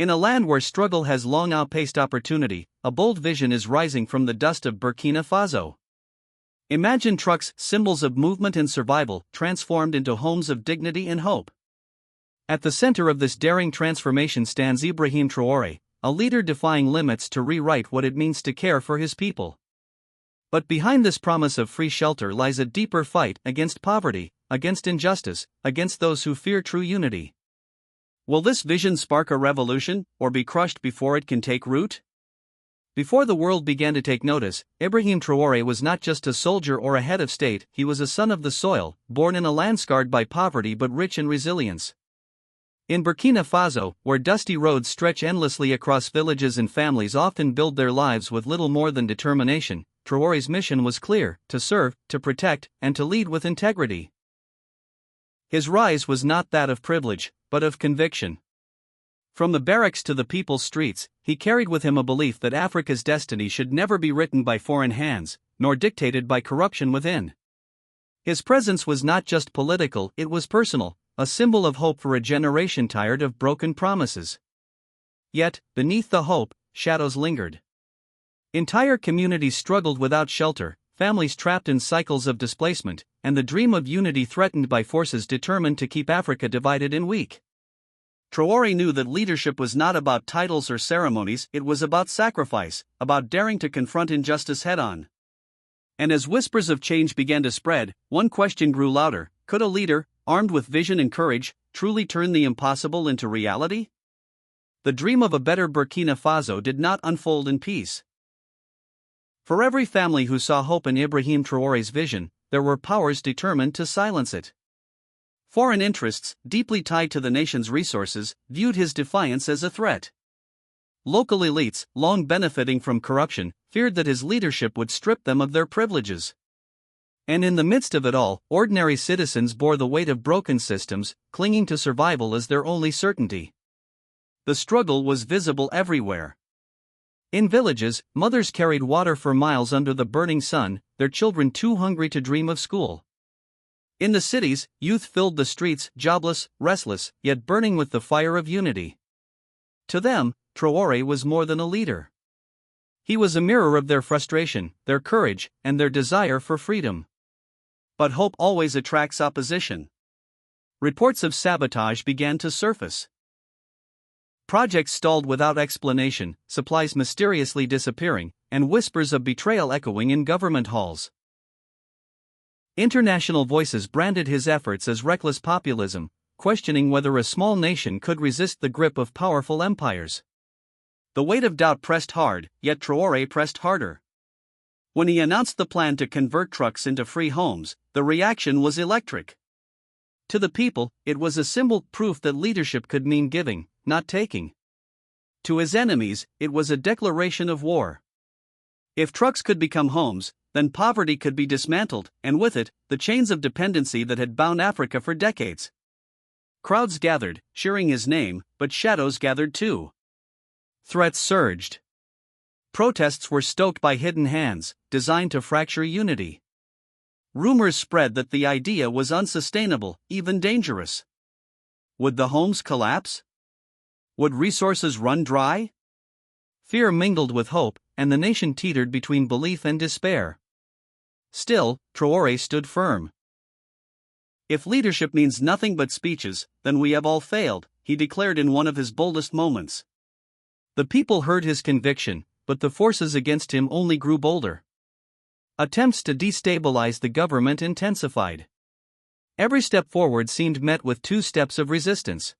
In a land where struggle has long outpaced opportunity, a bold vision is rising from the dust of Burkina Faso. Imagine trucks, symbols of movement and survival, transformed into homes of dignity and hope. At the center of this daring transformation stands Ibrahim Traore, a leader defying limits to rewrite what it means to care for his people. But behind this promise of free shelter lies a deeper fight against poverty, against injustice, against those who fear true unity. Will this vision spark a revolution, or be crushed before it can take root? Before the world began to take notice, Ibrahim Traore was not just a soldier or a head of state, he was a son of the soil, born in a land scarred by poverty but rich in resilience. In Burkina Faso, where dusty roads stretch endlessly across villages and families often build their lives with little more than determination, Traore's mission was clear: to serve, to protect, and to lead with integrity. His rise was not that of privilege, but of conviction. From the barracks to the people's streets, he carried with him a belief that Africa's destiny should never be written by foreign hands, nor dictated by corruption within. His presence was not just political, it was personal, a symbol of hope for a generation tired of broken promises. Yet, beneath the hope, shadows lingered. Entire communities struggled without shelter, families trapped in cycles of displacement, and the dream of unity threatened by forces determined to keep Africa divided and weak. Traore knew that leadership was not about titles or ceremonies, it was about sacrifice, about daring to confront injustice head-on. And as whispers of change began to spread, one question grew louder: could a leader, armed with vision and courage, truly turn the impossible into reality? The dream of a better Burkina Faso did not unfold in peace. For every family who saw hope in Ibrahim Traore's vision, there were powers determined to silence it. Foreign interests, deeply tied to the nation's resources, viewed his defiance as a threat. Local elites, long benefiting from corruption, feared that his leadership would strip them of their privileges. And in the midst of it all, ordinary citizens bore the weight of broken systems, clinging to survival as their only certainty. The struggle was visible everywhere. In villages, mothers carried water for miles under the burning sun, their children too hungry to dream of school. In the cities, youth filled the streets, jobless, restless, yet burning with the fire of unity. To them, Traore was more than a leader. He was a mirror of their frustration, their courage, and their desire for freedom. But hope always attracts opposition. Reports of sabotage began to surface. Projects stalled without explanation, supplies mysteriously disappearing, and whispers of betrayal echoing in government halls. International voices branded his efforts as reckless populism, questioning whether a small nation could resist the grip of powerful empires. The weight of doubt pressed hard, yet Traore pressed harder. When he announced the plan to convert trucks into free homes, the reaction was electric. To the people, it was a symbol proof that leadership could mean giving, not taking. To his enemies, it was a declaration of war. If trucks could become homes, then poverty could be dismantled, and with it, the chains of dependency that had bound Africa for decades. Crowds gathered, cheering his name, but shadows gathered too. Threats surged. Protests were stoked by hidden hands, designed to fracture unity. Rumors spread that the idea was unsustainable, even dangerous. Would the homes collapse? Would resources run dry? Fear mingled with hope, and the nation teetered between belief and despair. Still, Traore stood firm. If leadership means nothing but speeches, then we have all failed, he declared in one of his boldest moments. The people heard his conviction, but the forces against him only grew bolder. Attempts to destabilize the government intensified. Every step forward seemed met with 2 steps of resistance.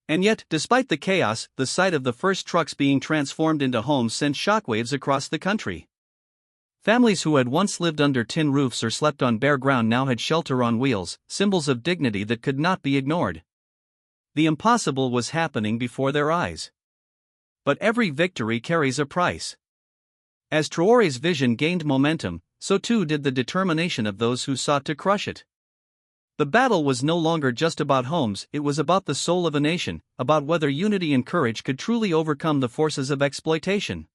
And yet, despite the chaos, the sight of the first trucks being transformed into homes sent shockwaves across the country. Families who had once lived under tin roofs or slept on bare ground now had shelter on wheels, symbols of dignity that could not be ignored. The impossible was happening before their eyes. But every victory carries a price. As Traore's vision gained momentum, so too did the determination of those who sought to crush it. The battle was no longer just about homes, it was about the soul of a nation, about whether unity and courage could truly overcome the forces of exploitation.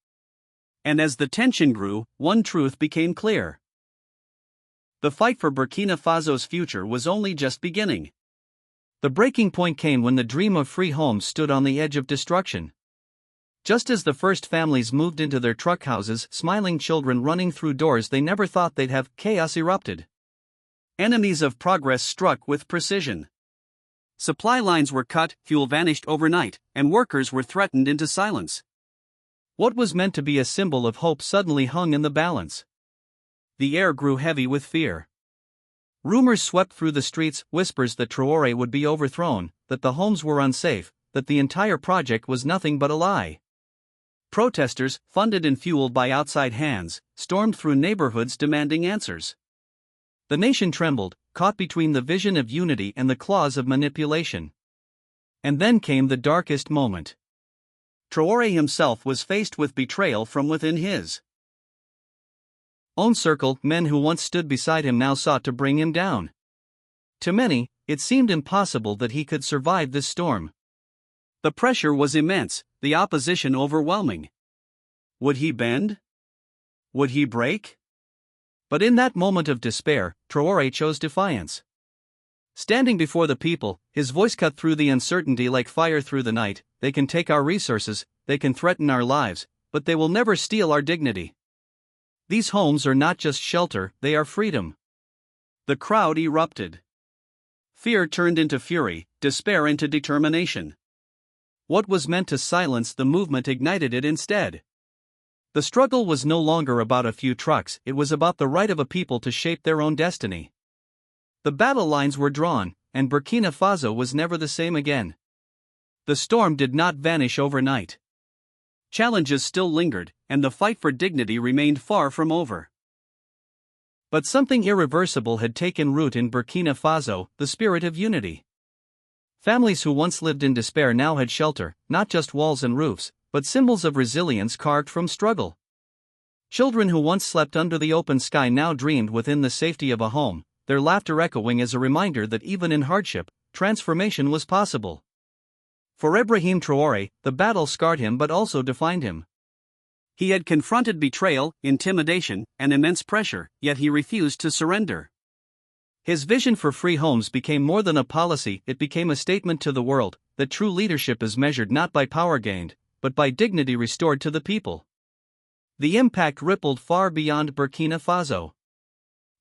And as the tension grew, one truth became clear. The fight for Burkina Faso's future was only just beginning. The breaking point came when the dream of free homes stood on the edge of destruction. Just as the first families moved into their truck houses, smiling children running through doors they never thought they'd have, chaos erupted. Enemies of progress struck with precision. Supply lines were cut, fuel vanished overnight, and workers were threatened into silence. What was meant to be a symbol of hope suddenly hung in the balance. The air grew heavy with fear. Rumors swept through the streets, whispers that Traore would be overthrown, that the homes were unsafe, that the entire project was nothing but a lie. Protesters, funded and fueled by outside hands, stormed through neighborhoods demanding answers. The nation trembled, caught between the vision of unity and the claws of manipulation. And then came the darkest moment. Traore himself was faced with betrayal from within his own circle. Men who once stood beside him now sought to bring him down. To many, it seemed impossible that he could survive this storm. The pressure was immense, the opposition overwhelming. Would he bend? Would he break? But in that moment of despair, Traore chose defiance. Standing before the people, his voice cut through the uncertainty like fire through the night. They can take our resources, they can threaten our lives, but they will never steal our dignity. These homes are not just shelter, they are freedom. The crowd erupted. Fear turned into fury, despair into determination. What was meant to silence the movement ignited it instead. The struggle was no longer about a few trucks, it was about the right of a people to shape their own destiny. The battle lines were drawn, and Burkina Faso was never the same again. The storm did not vanish overnight. Challenges still lingered, and the fight for dignity remained far from over. But something irreversible had taken root in Burkina Faso, the spirit of unity. Families who once lived in despair now had shelter, not just walls and roofs, but symbols of resilience carved from struggle. Children who once slept under the open sky now dreamed within the safety of a home, their laughter echoing as a reminder that even in hardship, transformation was possible. For Ibrahim Traore, the battle scarred him but also defined him. He had confronted betrayal, intimidation, and immense pressure, yet he refused to surrender. His vision for free homes became more than a policy, it became a statement to the world that true leadership is measured not by power gained, but by dignity restored to the people. The impact rippled far beyond Burkina Faso.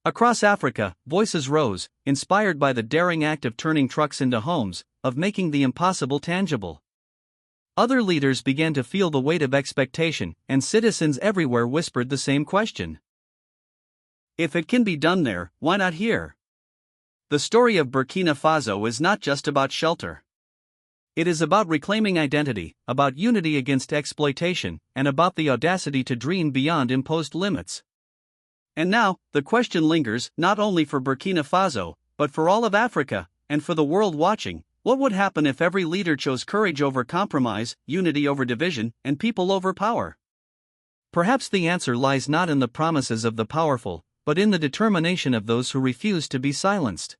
Across Africa, voices rose, inspired by the daring act of turning trucks into homes, of making the impossible tangible. Other leaders began to feel the weight of expectation, and citizens everywhere whispered the same question. If it can be done there, why not here? The story of Burkina Faso is not just about shelter. It is about reclaiming identity, about unity against exploitation, and about the audacity to dream beyond imposed limits. And now, the question lingers, not only for Burkina Faso, but for all of Africa, and for the world watching. What would happen if every leader chose courage over compromise, unity over division, and people over power? Perhaps the answer lies not in the promises of the powerful, but in the determination of those who refuse to be silenced.